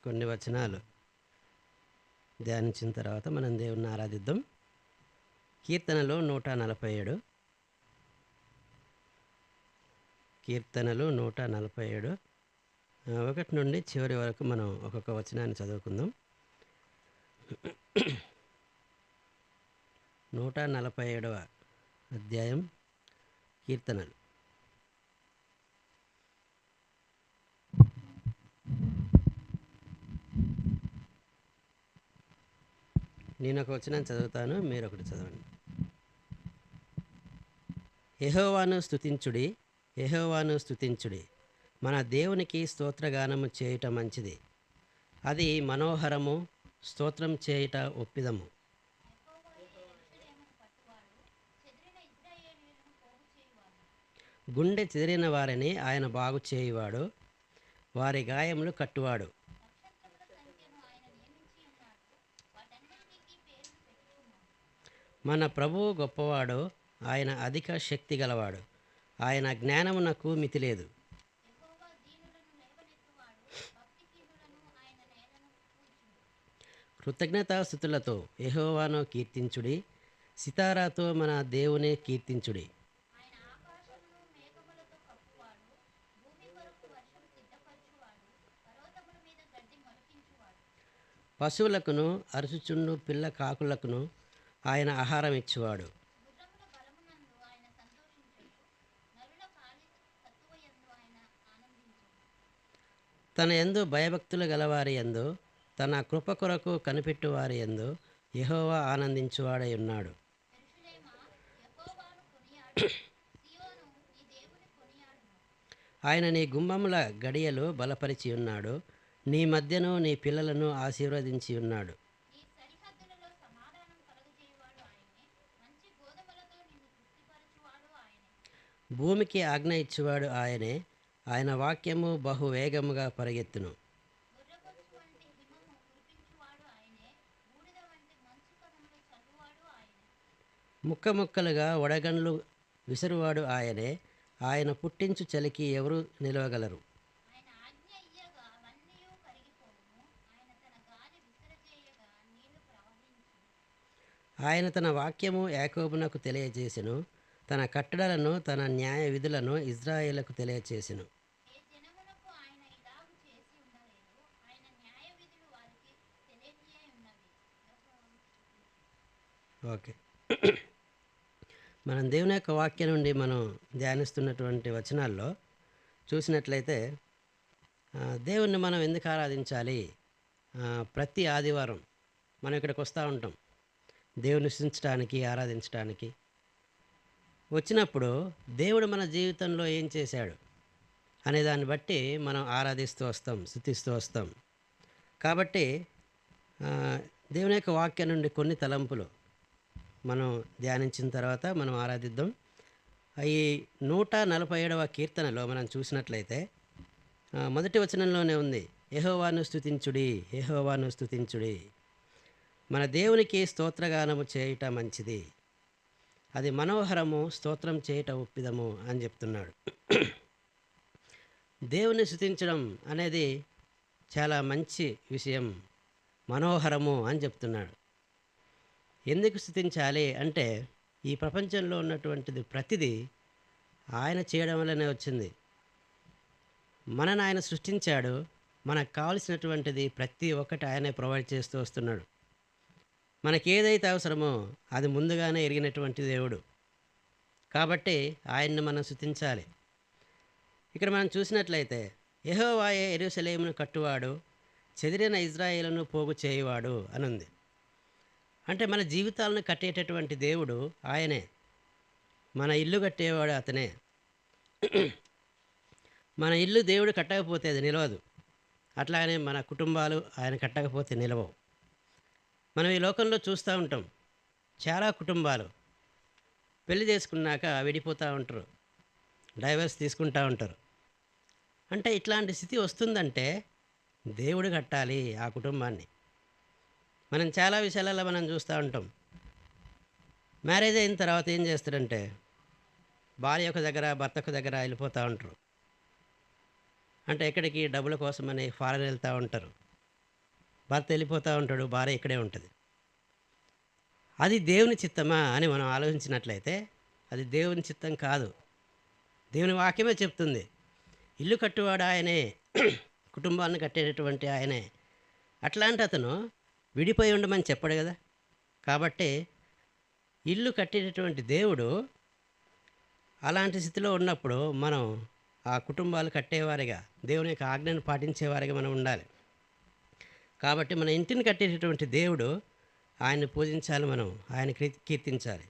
కొన్ని వచనాలు ధ్యానించిన తర్వాత మనం దేవుణ్ణి ఆరాధిద్దాం. కీర్తనలు 147, కీర్తనలు 147 ఒకటి నుండి చివరి వరకు మనం ఒక్కొక్క వచనాన్ని చదువుకుందాం. 147వ అధ్యాయం కీర్తనలు. నేను ఒక వచనం చదువుతాను, మీరు ఒకటి చదవండి. యెహోవాను స్తుతించుడి, యెహోవాను స్తుతించుడి, మన దేవునికి స్తోత్రగానము చేయుట మంచిది, అది మనోహరము, స్తోత్రం చేయుట ఒప్పిదము. గుండె చెదిరిన వారిని ఆయన బాగు చేయువాడు, వారి గాయములు కట్టువాడు. మన ప్రభువు గొప్పవాడు, ఆయన అధిక శక్తి గలవాడు, ఆయన జ్ఞానమునకు మితి లేదు. కృతజ్ఞతాస్తుతులతో యెహోవాను కీర్తించుడి, సితారాతో మన దేవుని కీర్తించుడి. పశువులకును అరుచుచుండు పిల్ల కాకులకును ఆయన ఆహారం ఇచ్చువాడు. తన యందు భయభక్తులు గలవారి యందు, తన కృప కొరకు కనిపెట్టువారి యందు యెహోవా ఆనందించువాడై ఉన్నాడు. ఆయన నీ గుమ్మముల గడియలు బలపరిచి ఉన్నాడు, నీ మధ్యను నీ పిల్లలను ఆశీర్వదించి ఉన్నాడు. భూమికి ఆజ్ఞ ఇచ్చువాడు ఆయనే, ఆయన వాక్యము బహు వేగముగా పరిగెత్తును. ముక్క ముక్కలుగా వడగండ్లు విసురువాడు ఆయనే, ఆయన పుట్టించు చలికి ఎవరు నిలవగలరు. ఆయన తన వాక్యము యాకోబునకు తెలియజేసెను, తన కట్టడలను తన న్యాయ విధులను ఇజ్రాయేలుకు తెలియచేసెను. ఓకే, మనం దేవుని యొక్క వాక్యం నుండి మనం ధ్యానిస్తున్నటువంటి వచనాల్లో చూసినట్లయితే దేవుణ్ణి మనం ఎందుకు ఆరాధించాలి? ప్రతి ఆదివారం మనం ఇక్కడికి వస్తూ ఉంటాం దేవుని స్తుతించడానికి, ఆరాధించడానికి. వచ్చినప్పుడు దేవుడు మన జీవితంలో ఏం చేశాడు అనే దాన్ని బట్టి మనం ఆరాధిస్తూ వస్తాం, స్తుతిస్తూ వస్తాం. కాబట్టి దేవుని యొక్క వాక్యం నుండి కొన్ని తలంపులు మనం ధ్యానించిన తర్వాత మనం ఆరాధిద్దాం. ఈ 147వ కీర్తనలో మనం చూసినట్లయితే మొదటి వచనంలోనే ఉంది, యెహోవాను స్తుతించుడి, యెహోవాను స్తుతించుడి, మన దేవునికి స్తోత్రగానము చేయుట మంచిది, అది మనోహరము, స్తోత్రం చేయుట ఒప్పిదము అని చెప్తున్నాడు. దేవుని స్తుతించడం అనేది చాలా మంచి విషయం, మనోహరము అని చెప్తున్నాడు. ఎందుకు స్తుతించాలి అంటే, ఈ ప్రపంచంలో ఉన్నటువంటిది ప్రతిదీ ఆయన చేయడం వల్లనే వచ్చింది. మనని ఆయన సృష్టించాడు, మనకు కావలసినటువంటిది ప్రతి ఒక్కటి ఆయనే ప్రొవైడ్ చేస్తూ వస్తున్నాడు. మనకి ఏదైతే అవసరమో అది ముందుగానే ఎరిగినటువంటి దేవుడు. కాబట్టి ఆయన్ని మనం స్తుతించాలి. ఇక్కడ మనం చూసినట్లయితే, యెహోవాయే యెరూషలేమును కట్టువాడు, చెదిరిన ఇజ్రాయేలును పోగు చేయువాడు అని ఉంది. అంటే మన జీవితాలను కట్టేటటువంటి దేవుడు ఆయనే, మన ఇల్లు కట్టేవాడు అతనే. మన ఇల్లు దేవుడు కట్టకపోతే అది నిలవదు, అట్లానే మన కుటుంబాలు ఆయన కట్టకపోతే నిలవవు. మనం ఈ లోకంలో చూస్తూ ఉంటాం, చాలా కుటుంబాలు పెళ్లి చేసుకున్నాక విడిపోతూ ఉంటారు, డైవర్స్ తీసుకుంటూ ఉంటారు. అంటే ఇట్లాంటి స్థితి వస్తుందంటే దేవుడు కట్టాలి ఆ కుటుంబాన్ని. మనం చాలా విషయాలలో మనం చూస్తూ ఉంటాం, మ్యారేజ్ అయిన తర్వాత ఏం చేస్తారంటే భార్య ఒక దగ్గర, భర్త ఒక దగ్గర వెళ్ళిపోతూ ఉంటారు. అంటే ఎక్కడికి? డబ్బుల కోసమని ఫారెన్ వెళ్తూ ఉంటారు. భర్త వెళ్ళిపోతూ ఉంటాడు, భార్య ఇక్కడే ఉంటుంది. అది దేవుని చిత్తమా అని మనం ఆలోచించినట్లయితే అది దేవుని చిత్తం కాదు. దేవుని వాక్యమే చెప్తుంది. ఇల్లు కట్టువాడు ఆయనే, కుటుంబాన్ని కట్టేటటువంటి ఆయనే. అట్లాంటి అతను విడిపోయి ఉండమని చెప్పడు కదా. కాబట్టి ఇల్లు కట్టేటటువంటి దేవుడు అలాంటి స్థితిలో ఉన్నప్పుడు మనం ఆ కుటుంబాలు కట్టేవారిగా, దేవుని యొక్క ఆజ్ఞను పాటించేవారిగా మనం ఉండాలి. కాబట్టి మన ఇంటిని కట్టేటటువంటి దేవుడు, ఆయన్ని పూజించాలి, మనం ఆయన కీర్తించాలి.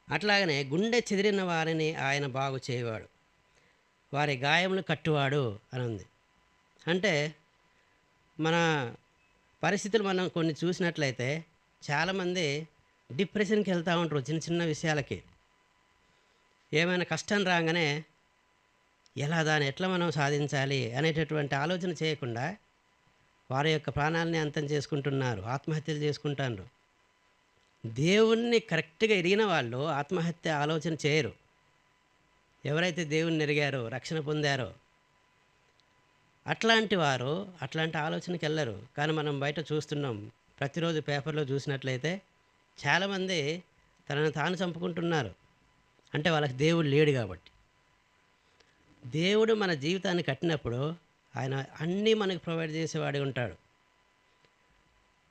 అట్లాగనే గుండె చెదిరిన వారిని ఆయన బాగు చేయవాడు, వారి గాయములు కట్టువాడు అని ఉంది. అంటే మన పరిస్థితులు మనం కొన్ని చూసినట్లయితే చాలామంది డిప్రెషన్కి వెళ్తూ ఉంటారు చిన్న చిన్న విషయాలకి. ఏమైనా కష్టం రాగానే దాన్ని ఎట్లా మనం సాధించాలి అనేటటువంటి ఆలోచన చేయకుండా వారి యొక్క ప్రాణాలని అంతం చేసుకుంటున్నారు, ఆత్మహత్యలు చేసుకుంటారు. దేవుణ్ణి కరెక్ట్గా ఎరిగిన వాళ్ళు ఆత్మహత్య ఆలోచన చేయరు. ఎవరైతే దేవుణ్ణి ఎరిగారో, రక్షణ పొందారో అట్లాంటి వారు అట్లాంటి ఆలోచనకి వెళ్ళరు. కానీ మనం బయట చూస్తున్నాం, ప్రతిరోజు పేపర్లో చూసినట్లయితే చాలామంది తనను తాను చంపుకుంటున్నారు. అంటే వాళ్ళకి దేవుడు లేడు కాబట్టి. దేవుడు మన జీవితాన్ని కట్టినప్పుడు ఆయన అన్నీ మనకు ప్రొవైడ్ చేసేవాడు ఉంటాడు.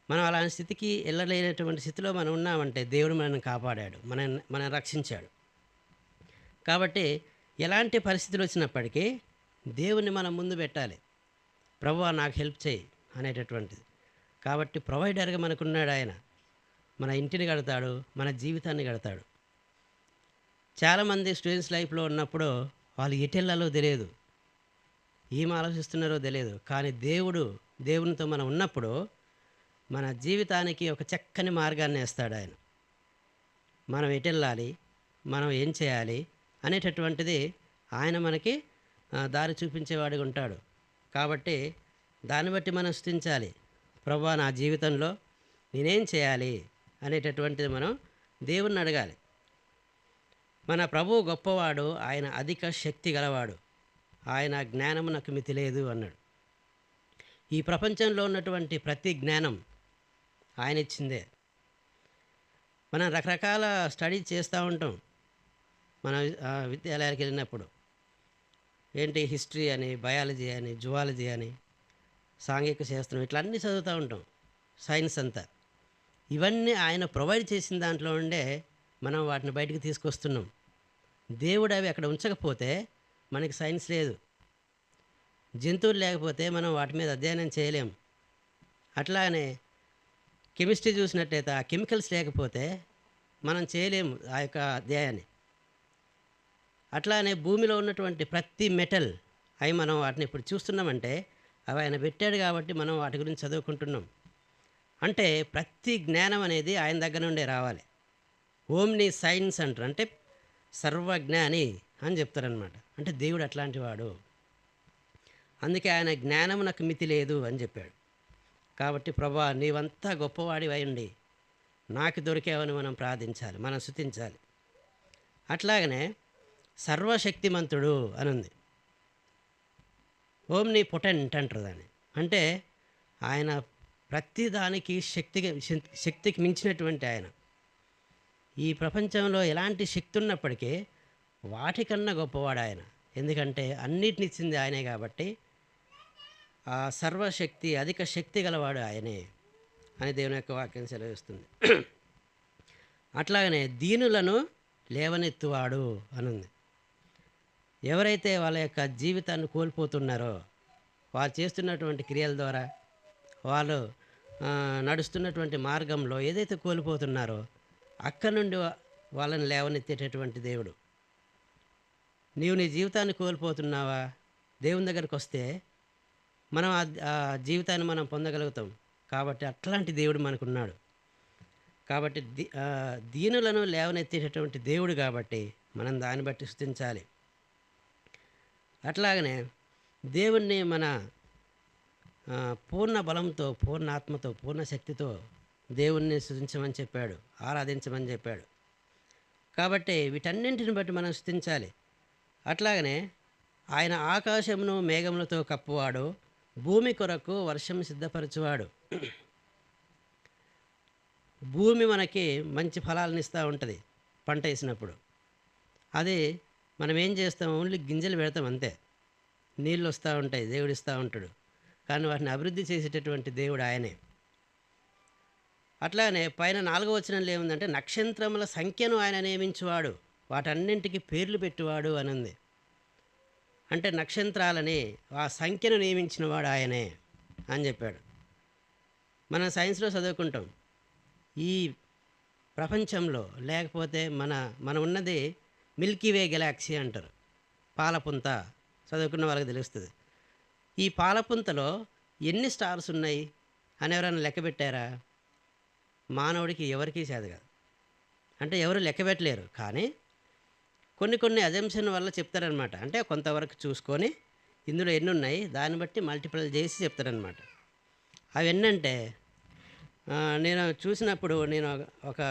మనం అలాంటి స్థితికి వెళ్ళలేనటువంటి స్థితిలో మనం ఉన్నామంటే దేవుడు మనల్ని కాపాడాడు, మనల్ని రక్షించాడు. కాబట్టి ఎలాంటి పరిస్థితులు వచ్చినప్పటికీ దేవుణ్ణి మనం ముందు పెట్టాలి. ప్రభువా నాకు హెల్ప్ చేయి అనేటటువంటిది. కాబట్టి ప్రొవైడర్గా మనకున్నాడు ఆయన. మన ఇంటిని కడతాడు, మన జీవితాన్ని కడతాడు. చాలామంది స్టూడెంట్స్ లైఫ్లో ఉన్నప్పుడు వాళ్ళు ఎటెళ్లాలో తెలియదు, ఏం ఆలోచిస్తున్నారో తెలియదు. కానీ దేవునితో మనం ఉన్నప్పుడు మన జీవితానికి ఒక చక్కని మార్గాన్ని వేస్తాడు ఆయన. మనం ఎటెళ్ళాలి, మనం ఏం చేయాలి అనేటటువంటిది ఆయన మనకి దారి చూపించేవాడిగా ఉంటాడు. కాబట్టి దాన్ని బట్టి మనం స్తుతించాలి. ప్రభువా నా జీవితంలో నేనేం చేయాలి అనేటటువంటిది మనం దేవుణ్ణి అడగాలి. మన ప్రభువు గొప్పవాడు, ఆయన అధిక శక్తి గలవాడు, ఆయన జ్ఞానమునకు మితి లేదు అన్నాడు. ఈ ప్రపంచంలో ఉన్నటువంటి ప్రతి జ్ఞానం ఆయన ఇచ్చిందే. మనం రకరకాల స్టడీ చేస్తూ ఉంటాం. మన విద్యాలయాలకు వెళ్ళినప్పుడు ఏంటి హిస్టరీ అని, బయాలజీ అని, జువాలజీ అని, సాంఘిక శాస్త్రం, ఇట్లా అన్నీ చదువుతూ ఉంటాం. సైన్స్ అంతా ఇవన్నీ ఆయన ప్రొవైడ్ చేసిన దాంట్లో ఉండే మనం వాటిని బయటికి తీసుకొస్తున్నాం. దేవుడు అవి అక్కడ ఉంచకపోతే మనకి సైన్స్ లేదు. జంతువులు లేకపోతే మనం వాటి మీద అధ్యయనం చేయలేం. అట్లానే కెమిస్ట్రీ చూసినట్టయితే ఆ కెమికల్స్ లేకపోతే మనం చేయలేము ఆ యొక్క అధ్యాయాన్ని. అట్లానే భూమిలో ఉన్నటువంటి ప్రతి మెటల్ అవి మనం వాటిని ఇప్పుడు చూస్తున్నామంటే అవి ఆయన పెట్టాడు కాబట్టి మనం వాటి గురించి చదువుకుంటున్నాం. అంటే ప్రతి జ్ఞానం అనేది ఆయన దగ్గర నుండే రావాలి. ఓమ్ని సైన్స్ అంటారు, అంటే సర్వజ్ఞాని అని చెప్తారనమాట. అంటే దేవుడు అట్లాంటి వాడు. అందుకే ఆయన జ్ఞానమునకు మితి లేదు అని చెప్పాడు. కాబట్టి ప్రభువా నీవంతా గొప్పవాడివై ఉండి నాకు దొరికావని మనం ప్రార్థించాలి, మనం స్తుతించాలి. అట్లాగనే సర్వశక్తిమంతుడు అని ఉంది. ఓమ్ని పొటెంట్ అంటారు దాన్ని. అంటే ఆయన ప్రతిదానికి శక్తికి మించినటువంటి ఆయన. ఈ ప్రపంచంలో ఎలాంటి శక్తి ఉన్నప్పటికీ వాటికన్నా గొప్పవాడు ఆయన. ఎందుకంటే అన్నిటిని ఇచ్చింది ఆయనే కాబట్టి ఆ సర్వశక్తి అధిక శక్తి గలవాడు ఆయనే అని దేవుని యొక్క వాక్యం సెలవిస్తుంది. అట్లాగనే దీనులను లేవనెత్తువాడు అనుంది. ఎవరైతే వాళ్ళ యొక్క జీవితాన్ని కోల్పోతున్నారో, వారు చేస్తున్నటువంటి క్రియల ద్వారా, వాళ్ళు నడుస్తున్నటువంటి మార్గంలో ఏదైతే కోల్పోతున్నారో అక్కడి నుండి వాళ్ళని లేవనెత్తేటటువంటి దేవుడు. నీవు నీ జీవితాన్ని కోల్పోతున్నావా, దేవుని దగ్గరికి వస్తే మనం ఆ జీవితాన్ని మనం పొందగలుగుతాం. కాబట్టి అట్లాంటి దేవుడు మనకున్నాడు. కాబట్టి దీనులను లేవనెత్తేటటువంటి దేవుడు కాబట్టి మనం దాన్ని బట్టి స్తుతించాలి. అట్లాగనే దేవుణ్ణి మన పూర్ణ బలంతో, పూర్ణ ఆత్మతో, పూర్ణ శక్తితో దేవుణ్ణి స్తుతించమని చెప్పాడు, ఆరాధించమని చెప్పాడు. కాబట్టి వీటన్నింటిని బట్టి మనం స్తుతించాలి. అట్లాగనే ఆయన ఆకాశమును మేఘములతో కప్పువాడు, భూమి కొరకు వర్షం సిద్ధపరచువాడు. భూమి మనకి మంచి ఫలాలను ఇస్తూ ఉంటుంది పంట వేసినప్పుడు. అది మనం ఏం చేస్తాం, ఓన్లీ గింజలు పెడతాం అంతే. నీళ్ళు వస్తూ ఉంటాయి, దేవుడు ఇస్తూ ఉంటాడు. కానీ వాటిని అభివృద్ధి చేసేటటువంటి దేవుడు ఆయనే. అట్లానే పైన 4వ వచనంలో ఏముందంటే, నక్షత్రముల సంఖ్యను ఆయన నియమించువాడు, వాటన్నింటికి పేర్లు పెట్టువాడు అని ఉంది. అంటే నక్షత్రాలని ఆ సంఖ్యను నియమించినవాడు ఆయనే అని చెప్పాడు. మనం సైన్స్లో చదువుకుంటాం, ఈ ప్రపంచంలో లేకపోతే మన ఉన్నది మిల్కీవే గెలాక్సీ అంటారు. పాలపుంత చదువుకున్న వాళ్ళకి తెలుస్తుంది. ఈ పాలపుంతలో ఎన్ని స్టార్స్ ఉన్నాయి అని ఎవరైనా లెక్క పెట్టారా? మానవుడికి ఎవరికీ చేత కాదు. అంటే ఎవరు లెక్క పెట్టలేరు. కానీ కొన్ని అజంప్షన్ వల్ల చెప్తారనమాట. అంటే కొంతవరకు చూసుకొని ఇందులో ఎన్ని ఉన్నాయి దాన్ని బట్టి మల్టిపుల్ చేసి చెప్తారనమాట. అవి ఎన్నంటే, నేను చూసినప్పుడు నేను ఒక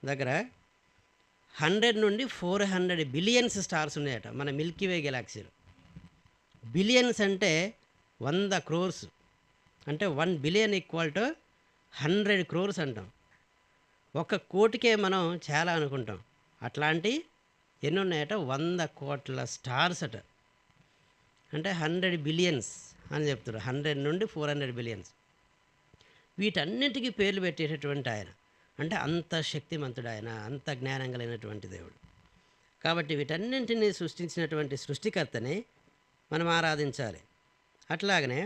దగ్గర 100 నుండి 400 బిలియన్స్ స్టార్స్ ఉన్నాయట మన మిల్కీవే గెలాక్సీలో. బిలియన్స్ అంటే 100 crores, అంటే 1 బిలియన్ ఈక్వల్ టు 100 crores అంటాం. 1 కోటికే మనం చాలా అనుకుంటాం. అట్లాంటి ఎన్ని ఉన్నాయట? 100 కోట్ల స్టార్స్ అట. అంటే 100 బిలియన్స్ అని చెప్తారు. 100 నుండి 400 బిలియన్స్. వీటన్నిటికీ పేర్లు పెట్టేటటువంటి ఆయన. అంటే అంత శక్తిమంతుడు ఆయన, అంత జ్ఞానం కలిగినటువంటి దేవుడు. కాబట్టి వీటన్నింటినీ సృష్టించినటువంటి సృష్టికర్తని మనం ఆరాధించాలి. అట్లాగనే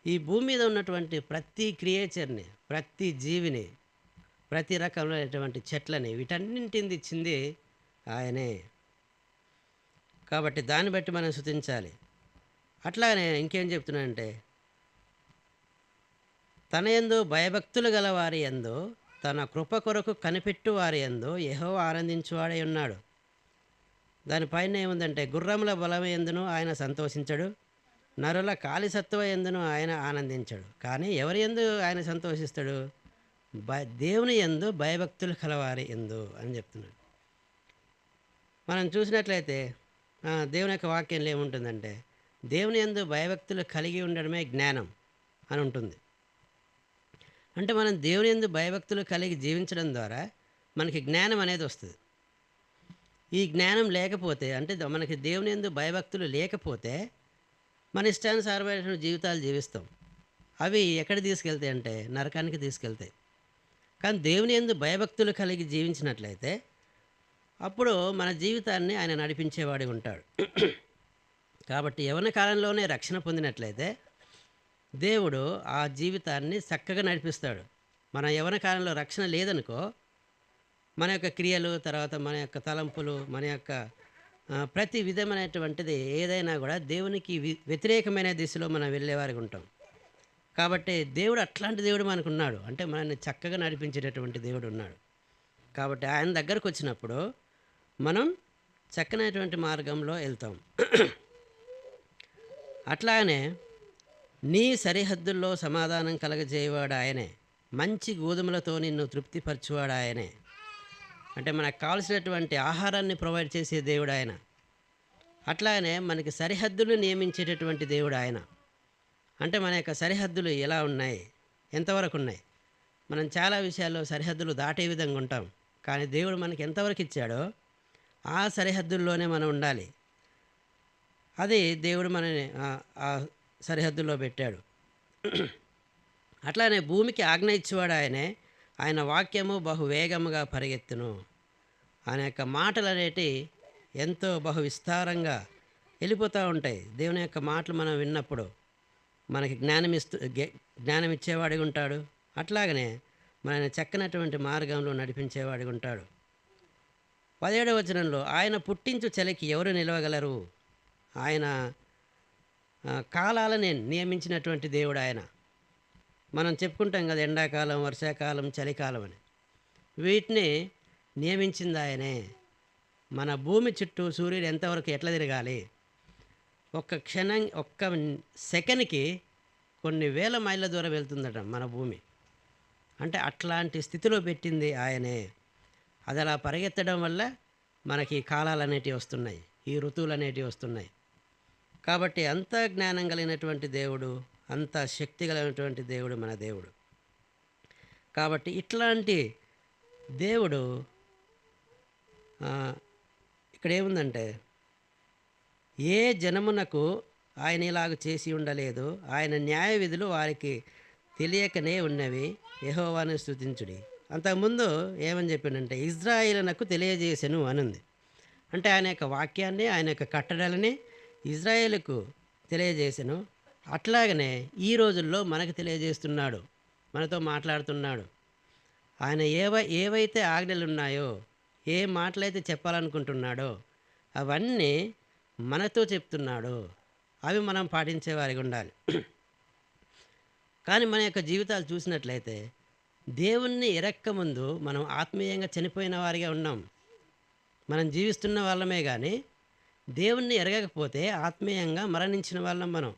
ఈ భూమి మీద ఉన్నటువంటి ప్రతి క్రియేచర్ని, ప్రతి జీవిని, ప్రతి రకమైనటువంటి చెట్లని, వీటన్నింటిని ఇచ్చింది ఆయనే. కాబట్టి దాన్ని బట్టి మనం స్తుతించాలి. అట్లాగనే ఇంకేం చెప్తున్నానంటే, తన యందు భయభక్తులు గల వారి యందు, తన కృప కొరకు కనిపెట్టు వారి యందు యెహోవా ఆనందించువాడై ఉన్నాడు. దానిపైన ఏముందంటే, గుర్రముల బలం యందును ఆయన సంతోషించడు, నరుల కాలిసత్వ యందును ఆయన ఆనందించడు. కానీ ఎవరి యందు ఆయన సంతోషిస్తాడు? దేవుని యందు భయభక్తులు కలవారి యందు అని చెప్తున్నాడు. మనం చూసినట్లయితే దేవుని యొక్క వాక్యంలో ఏముంటుందంటే, దేవుని యందు భయభక్తులు కలిగి ఉండడమే జ్ఞానం అని ఉంటుంది. అంటే మనం దేవుని యందు భయభక్తులు కలిగి జీవించడం ద్వారా మనకి జ్ఞానం అనేది వస్తుంది. ఈ జ్ఞానం లేకపోతే, అంటే మనకి దేవుని యందు భయభక్తులు లేకపోతే మన ఇష్టానుసారమైన జీవితాలు జీవిస్తాం. అవి ఎక్కడ తీసుకెళ్తాయి అంటే నరకానికి తీసుకెళ్తాయి. కానీ దేవుని యందు భయభక్తులు కలిగి జీవించినట్లయితే అప్పుడు మన జీవితాన్ని ఆయన నడిపించేవాడి ఉంటాడు. కాబట్టి యవ్వన కాలంలోనే రక్షణ పొందినట్లయితే దేవుడు ఆ జీవితాన్ని చక్కగా నడిపిస్తాడు. మన యవ్వన కాలంలో రక్షణ లేదనుకో, మన యొక్క క్రియలు, తర్వాత మన యొక్క తలంపులు, మన యొక్క ప్రతి విధమైనటువంటిది ఏదైనా కూడా దేవునికి వ్యతిరేకమైన దిశలో మనం వెళ్ళేవారికి ఉంటాం. కాబట్టి దేవుడు అట్లాంటి దేవుడు మనకున్నాడు. అంటే మనల్ని చక్కగా నడిపించేటటువంటి దేవుడు ఉన్నాడు. కాబట్టి ఆయన దగ్గరకు వచ్చినప్పుడు మనం చక్కనైనటువంటి మార్గంలో వెళ్తాం. అట్లాగనే నీ సరిహద్దుల్లో సమాధానం కలగజేయవాడు ఆయనే, మంచి గోధుమలతో నిన్ను తృప్తిపరచువాడు ఆయనే. అంటే మనకు కావలసినటువంటి ఆహారాన్ని ప్రొవైడ్ చేసే దేవుడు ఆయన. అట్లానే మనకి సరిహద్దులు నియమించేటటువంటి దేవుడు ఆయన. అంటే మన యొక్క సరిహద్దులు ఎలా ఉన్నాయి, ఎంతవరకు ఉన్నాయి? మనం చాలా విషయాల్లో సరిహద్దులు దాటే విధంగా ఉంటాం. కానీ దేవుడు మనకి ఎంతవరకు ఇచ్చాడో ఆ సరిహద్దుల్లోనే మనం ఉండాలి. అది దేవుడు మనని ఆ సరిహద్దుల్లో పెట్టాడు. అట్లానే భూమికి ఆజ్ఞ ఇచ్చేవాడు ఆయనే, ఆయన వాక్యము బహువేగముగా పరిగెత్తును. ఆయన యొక్క మాటలు అనేటి ఎంతో బహు విస్తారంగా వెళ్ళిపోతూ ఉంటాయి. దేవుని యొక్క మాటలు మనం విన్నప్పుడు మనకి జ్ఞానం ఇచ్చేవాడిగా ఉంటాడు. అట్లాగనే మన చక్కనటువంటి మార్గంలో నడిపించేవాడిగా ఉంటాడు. 17వ వచనంలో, ఆయన పుట్టించు చలికి ఎవరు నిలవగలరు? ఆయన కాలాలని నియమించినటువంటి దేవుడు ఆయన. మనం చెప్పుకుంటాం కదా, ఎండాకాలం, వర్షాకాలం, చలికాలం అని. వీటిని నియమించింది ఆయనే. మన భూమి చుట్టూ సూర్యుడు ఎంతవరకు ఎట్లా తిరగాలి, ఒక్క సెకండ్కి కొన్ని వేల మైళ్ళ దూరం వెళ్తుందట మన భూమి. అంటే అట్లాంటి స్థితిలో పెట్టింది ఆయనే. అది అలా పరిగెత్తడం వల్ల మనకి కాలాలు అనేటివి వస్తున్నాయి, ఈ ఋతువులు అనేటివి వస్తున్నాయి. కాబట్టి అంత జ్ఞానం కలిగినటువంటి దేవుడు అంత శక్తి కలిగినటువంటి దేవుడు మన దేవుడు. కాబట్టి ఇట్లాంటి దేవుడు ఆ, ఇక్కడ ఏముందంటే, ఏ జనమునకు ఆయన ఇలాగ చేసి ఉండలేదు, ఆయన న్యాయ విధులు వారికి తెలియకనే ఉన్నవి, యెహోవాను స్తుతించుడి. అంతకుముందు ఏమని చెప్పిండంటే, ఇజ్రాయేలునకు తెలియజేసెను అనుంది. అంటే ఆయన యొక్క వాక్యాన్ని, ఆయన యొక్క కట్టడలని ఇజ్రాయేలుకు తెలియజేసెను. అట్లాగనే ఈ రోజుల్లో మనకు తెలియజేస్తున్నాడు, మనతో మాట్లాడుతున్నాడు. ఆయన ఏవైతే ఆజ్ఞలు ఉన్నాయో, ఏ మాటలైతే చెప్పాలనుకుంటున్నాడో అవన్నీ మనతో చెప్తున్నాడు. అవి మనం పాటించేవారిగా ఉండాలి. కానీ మన యొక్క జీవితాలు చూసినట్లయితే దేవుణ్ణి ఎరక్కముందు మనం ఆత్మీయంగా చనిపోయిన వారిగా ఉన్నాం. మనం జీవిస్తున్న వాళ్ళమే కానీ దేవుణ్ణి ఎరగకపోతే ఆత్మీయంగా మరణించిన వాళ్ళం మనం.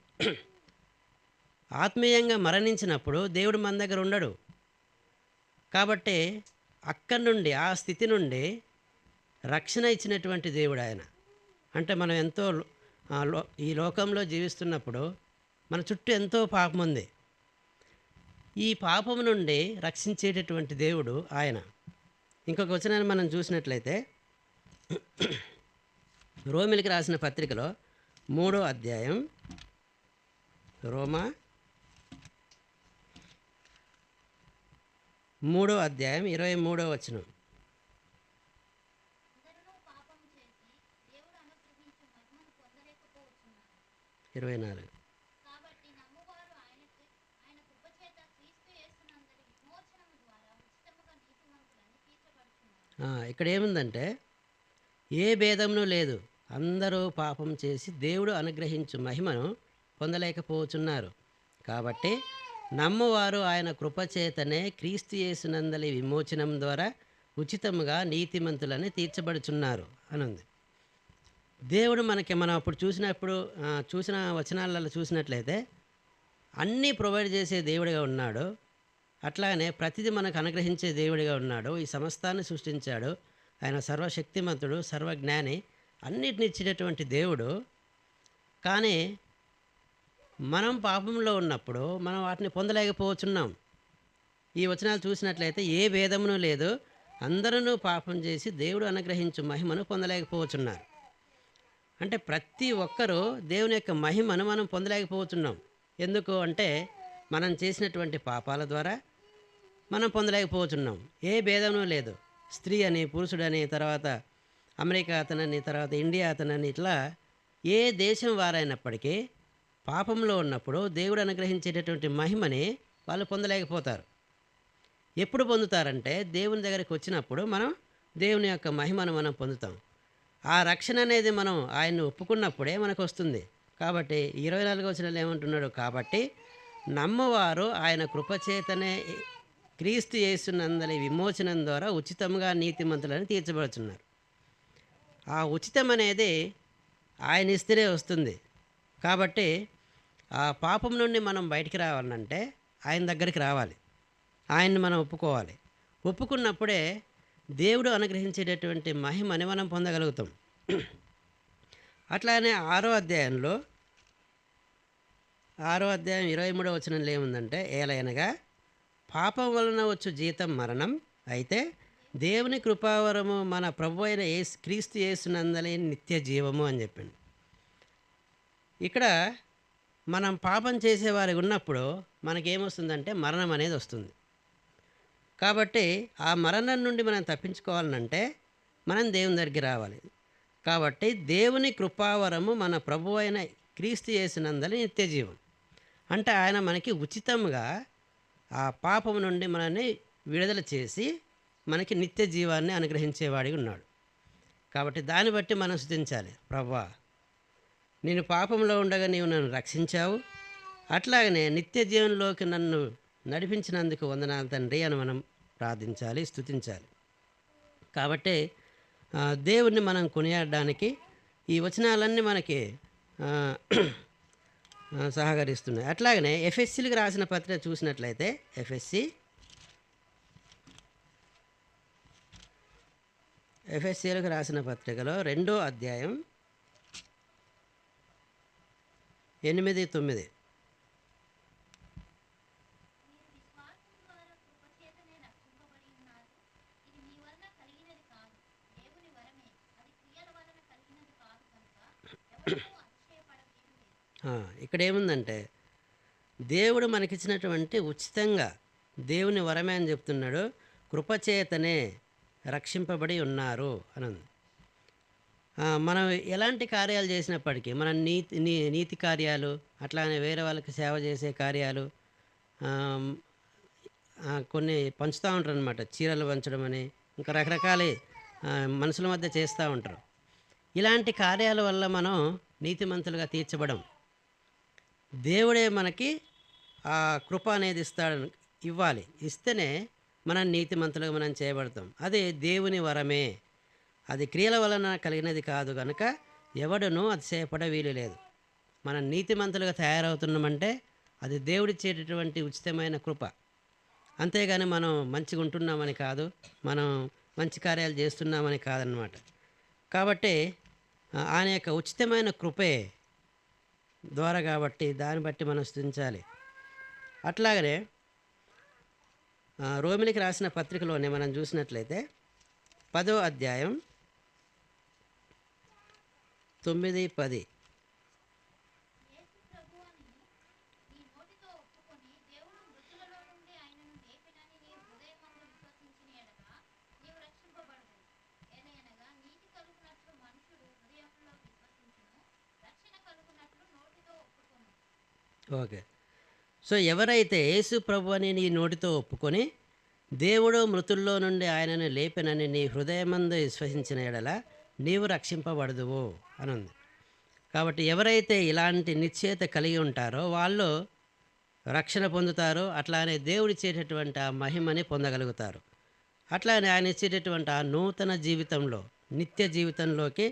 ఆత్మీయంగా మరణించినప్పుడు దేవుడు మన దగ్గర ఉండడు. కాబట్టి అక్కడి నుండి, ఆ స్థితి నుండి రక్షణ ఇచ్చినటువంటి దేవుడు ఆయన. అంటే మనం ఎంతో ఈ లోకంలో జీవిస్తున్నప్పుడు మన చుట్టూ ఎంతో పాపం ఉంది. ఈ పాపం నుండి రక్షించేటటువంటి దేవుడు ఆయన. ఇంకొక వచనాన్ని మనం చూసినట్లయితే రోమిలికి రాసిన పత్రికలో 3వ అధ్యాయం, రోమా 3వ అధ్యాయం 23వ వచనం, 24. ఇక్కడ ఏముందంటే, ఏ భేదమును లేదు, అందరూ పాపం చేసి దేవుడు అనుగ్రహించు మహిమను పొందలేకపోతున్నారు. కాబట్టి నమ్మువారు ఆయన కృపచేతనే క్రీస్తు యేసునందలి విమోచనం ద్వారా ఉచితముగా నీతిమంతులని తీర్చబడుచున్నారు అనుంది. దేవుడు మనకి, మనం అప్పుడు చూసిన వచనాలలో చూసినట్లయితే అన్నీ ప్రొవైడ్ చేసే దేవుడిగా ఉన్నాడు. అట్లాగనే ప్రతిదీ మనకు అనుగ్రహించే దేవుడిగా ఉన్నాడు. ఈ సమస్తాన్ని సృష్టించాడు. ఆయన సర్వశక్తిమంతుడు, సర్వజ్ఞాని, అన్నిటిని ఇచ్చేటటువంటి దేవుడు. కానీ మనం పాపంలో ఉన్నప్పుడు మనం వాటిని పొందలేకపోతున్నాం. ఈ వచనాలు చూసినట్లయితే ఏ భేదమును లేదు, అందరూ పాపం చేసి దేవుడు అనుగ్రహించు మహిమను పొందలేకపోతున్నారు. అంటే ప్రతి ఒక్కరూ దేవుని యొక్క మహిమను మనం పొందలేకపోతున్నాం. ఎందుకు అంటే మనం చేసినటువంటి పాపాల ద్వారా మనం పొందలేకపోతున్నాం. ఏ భేదము లేదు, స్త్రీ అని, పురుషుడని, తర్వాత అమెరికా అతనని, తర్వాత ఇండియా అతనని, ఇట్లా ఏ దేశం వారైనప్పటికీ పాపంలో ఉన్నప్పుడు దేవుడు అనుగ్రహించేటటువంటి మహిమని వాళ్ళు పొందలేకపోతారు. ఎప్పుడు పొందుతారంటే దేవుని దగ్గరికి వచ్చినప్పుడు మనం దేవుని యొక్క మహిమను మనం పొందుతాం. ఆ రక్షణ అనేది మనం ఆయన్ని ఒప్పుకున్నప్పుడే మనకు వస్తుంది. కాబట్టి 24వ వచనంలో ఏమంటున్నాడు, కాబట్టి నమ్మవారు ఆయన కృపచేతనే క్రీస్తు యేసునందలి విమోచనం ద్వారా ఉచితంగా నీతిమంతులని తీర్చబడుతున్నారు. ఆ ఉచితం అనేది ఆయన ఇస్తేనే వస్తుంది. కాబట్టి ఆ పాపం నుండి మనం బయటికి రావాలంటే ఆయన దగ్గరికి రావాలి, ఆయన్ని మనం ఒప్పుకోవాలి. ఒప్పుకున్నప్పుడే దేవుడు అనుగ్రహించేటటువంటి మహిమని మనం పొందగలుగుతాం. అట్లానే 6వ అధ్యాయం 23వ వచనంలో ఏముందంటే, ఏలయనగా పాపం వలన వచ్చు జీతం మరణం, అయితే దేవుని కృపావరము మన ప్రభు అయిన క్రీస్తు యేసునందలి నిత్య జీవము అని చెప్పింది. ఇక్కడ మనం పాపం చేసేవారి ఉన్నప్పుడు మనకేమొస్తుందంటే మరణం అనేది వస్తుంది. కాబట్టి ఆ మరణం నుండి మనం తప్పించుకోవాలంటే మనం దేవుని దగ్గరికి రావాలి. కాబట్టి దేవుని కృపావరము మన ప్రభు అయిన క్రీస్తు యేసునందలి నిత్య జీవం. అంటే ఆయన మనకి ఉచితంగా ఆ పాపం నుండి మనల్ని విడుదల చేసి మనకి నిత్య జీవాన్ని అనుగ్రహించేవాడిగా ఉన్నాడు. కాబట్టి దాన్ని బట్టి మనం స్తుతించాలి. ప్రభువా, నేను పాపంలో ఉండగా నీవు నన్ను రక్షించావు, అట్లాగనే నిత్య జీవంలోకి నన్ను నడిపించినందుకు వందనాలు తండ్రి అని మనం ప్రార్థించాలి, స్తుతించాలి. కాబట్టి దేవుణ్ణి మనం కొనియాడడానికి ఈ వచనాలన్నీ మనకి సహకరిస్తున్నాయి. అట్లాగనే ఎఫ్ఎస్సీలకు రాసిన పత్రిక చూసినట్లయితే ఎఫ్ఎస్సీలకు రాసిన పత్రికలో 2వ అధ్యాయం 8, 9. ఆ, ఇక్కడ ఏముందంటే దేవుడు మనకిచ్చినటువంటి ఉచితంగా దేవుని వరమే అని చెప్తున్నాడు. కృపచేతనే రక్షింపబడి ఉన్నారు అని ఉంది. మనం ఎలాంటి కార్యాలు చేసినప్పటికీ మన నీతి కార్యాలు, అట్లానే వేరే వాళ్ళకి సేవ చేసే కార్యాలు, ఆమ్, కొన్ని పంచుతూ ఉంటారు అనమాట. చీరలు పంచడం అని, ఇంకా రకరకాల ఆ, మనుషుల మధ్య చేస్తూ ఉంటారు. ఇలాంటి కార్యాల వల్ల మనం నీతిమంతులుగా తీర్చబడం. దేవుడే మనకి ఆ కృప అనేది ఇవ్వాలి. ఇస్తేనే మనం నీతిమంతులుగా మనం చేయబడతాం. అదే దేవుని వరమే. అది క్రియల వలన కలిగినది కాదు కనుక ఎవడునూ అతిశయపడ వీలు లేదు. మనం నీతిమంతులుగా తయారవుతున్నామంటే అది దేవుడిచ్చేటటువంటి ఉచితమైన కృప. అంతేగాని మనం మంచిగా ఉంటున్నామని కాదు, మనం మంచి కార్యాలు చేస్తున్నామని కాదనమాట. కాబట్టి ఆయన యొక్క ఉచితమైన కృపే ద్వారా, కాబట్టి దాన్ని బట్టి మనం స్తుతించాలి. అట్లాగనే రోమిలికి రాసిన పత్రికలోనే మనం చూసినట్లయితే 10వ అధ్యాయం 9, 10. ఓకే. సో ఎవరైతే యేసు ప్రభు అని నీ నోటితో ఒప్పుకొని దేవుడు మృతుల్లో నుండి ఆయనను లేపెనని నీ హృదయమందు విశ్వసించిన ఎడల నీవు రక్షింపబడదువు అని ఉంది. కాబట్టి ఎవరైతే ఇలాంటి నిశ్చయత కలిగి ఉంటారో వాళ్ళు రక్షణ పొందుతారు. అట్లానే దేవుడిచ్చేటటువంటి ఆ మహిమని పొందగలుగుతారు. అట్లానే ఆయన ఇచ్చేటటువంటి ఆ నూతన జీవితంలో, నిత్య జీవితంలోకి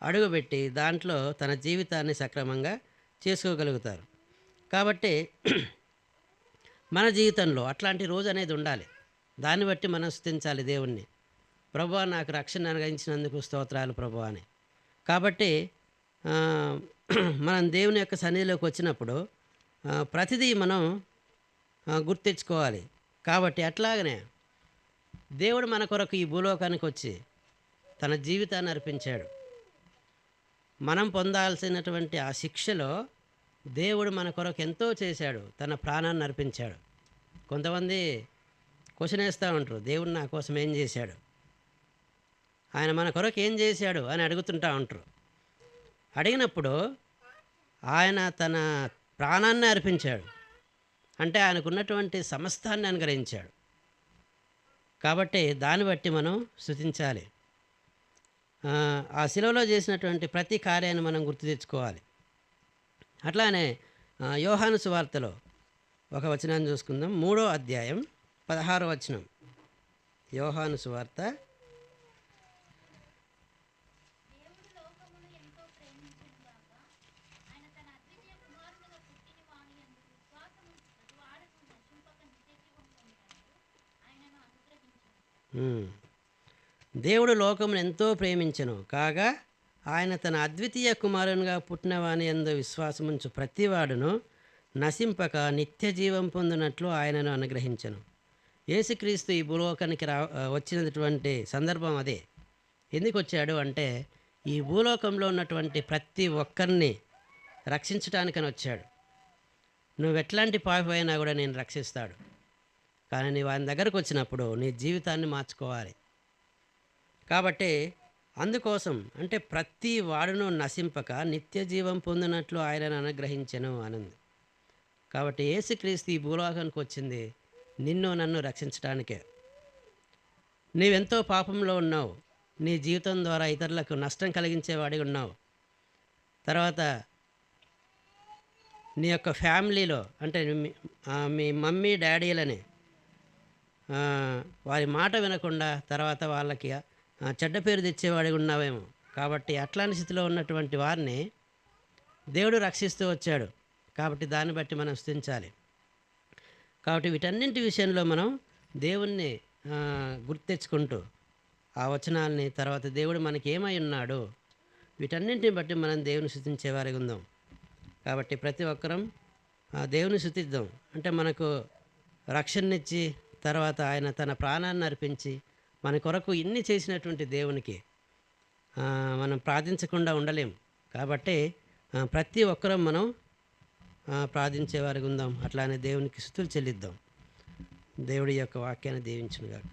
అడుగుపెట్టి దాంట్లో తన జీవితాన్ని సక్రమంగా చేసుకోగలుగుతారు. కాబట్టి మన జీవితంలో అట్లాంటి రోజు అనేది ఉండాలి. దాన్ని బట్టి మనం స్తుతించాలి దేవుణ్ణి. ప్రభువా, నాకు రక్షణ అనుగ్రహించినందుకు స్తోత్రాలు ప్రభువా అని. కాబట్టి మనం దేవుని యొక్క సన్నిధిలోకి వచ్చినప్పుడు ప్రతిదీ మనం గుర్తించుకోవాలి. కాబట్టి అట్లాగనే దేవుడు మన కొరకు ఈ భూలోకానికి వచ్చి తన జీవితాన్ని అర్పించాడు. మనం పొందాల్సినటువంటి ఆ శిక్షలో దేవుడు మన కొరకు ఎంతో చేశాడు, తన ప్రాణాన్ని అర్పించాడు. కొంతమంది క్వశ్చన్ వేస్తూ ఉంటారు, దేవుడు నా కోసం ఏం చేశాడు, ఆయన మన కొరకు ఏం చేశాడు అని అడుగుతుంటూ ఉంటారు. అడిగినప్పుడు ఆయన తన ప్రాణాన్ని అర్పించాడు అంటే ఆయనకున్నటువంటి సమస్తాన్ని అనుగ్రహించాడు. కాబట్టి దాన్ని బట్టి మనం స్తుతించాలి. ఆ శిలువలో చేసినటువంటి ప్రతి కార్యాన్ని మనం గుర్తు తెచ్చుకోవాలి. అట్లానే యోహాను సువార్తలో ఒక వచనాన్ని చూసుకుందాం. 3వ అధ్యాయం 16వ వచనం. యోహాను సువార్త 3. దేవుడు లోకమును ఎంతో ప్రేమించెను కాగా ఆయన తన అద్వితీయ కుమారునిగా పుట్టినవాని యందు విశ్వాసముంచు ప్రతివాడును నశింపక నిత్య జీవం పొందినట్లు ఆయనను అనుగ్రహించెను. యేసుక్రీస్తు ఈ భూలోకానికి వచ్చినటువంటి సందర్భం అదే. ఎందుకు వచ్చాడు అంటే ఈ భూలోకంలో ఉన్నటువంటి ప్రతి ఒక్కరిని రక్షించడానికని వచ్చాడు. నువ్వు ఎట్లాంటి పాపి అయినా కూడా నేను రక్షిస్తాడు. కానీ నీవు ఆయన దగ్గరకు వచ్చినప్పుడు నీ జీవితాన్ని మార్చుకోవాలి. కాబట్టి అందుకోసం అంటే ప్రతి వాడును నశింపక నిత్య జీవం పొందినట్లు ఆయనను అనుగ్రహించెను అనంది. కాబట్టి యేసుక్రీస్తు ఈ భూలోకానికి వచ్చింది నిన్ను నన్ను రక్షించడానికే. నీవెంతో పాపంలో ఉన్నావు, నీ జీవితం ద్వారా ఇతరులకు నష్టం కలిగించేవాడిగా ఉన్నావు. తర్వాత నీ యొక్క ఫ్యామిలీలో అంటే మీ మమ్మీ డాడీలని వారి మాట వినకుండా తర్వాత వాళ్ళకి చెడ్డ పేరు తెచ్చేవాడిగా ఉన్నావేమో. కాబట్టి అట్లాంటి స్థితిలో ఉన్నటువంటి వారిని దేవుడు రక్షిస్తూ వచ్చాడు. కాబట్టి దాన్ని బట్టి మనం స్తుతించాలి. కాబట్టి వీటన్నింటి విషయంలో మనం దేవుణ్ణి గుర్తెచ్చుకుంటూ ఆ వచనాల్ని, తర్వాత దేవుడు మనకి ఏమై ఉన్నాడు, వీటన్నింటిని బట్టి మనం దేవుని స్తుతించేవారిగా ఉందాం. కాబట్టి ప్రతి ఒక్కరం దేవుని స్తుతిద్దాం. అంటే మనకు రక్షణనిచ్చి తర్వాత ఆయన తన ప్రాణాన్ని అర్పించి మన కొరకు ఇన్ని చేసినటువంటి దేవునికి మనం ప్రార్థించకుండా ఉండలేం. కాబట్టి ప్రతి ఒక్కరం మనం ప్రార్థించే వారికి ఉందాం. అట్లానే దేవునికి స్తుతులు చెల్లిద్దాం. దేవుడి యొక్క వాక్యాన్ని దీవించునుగాక.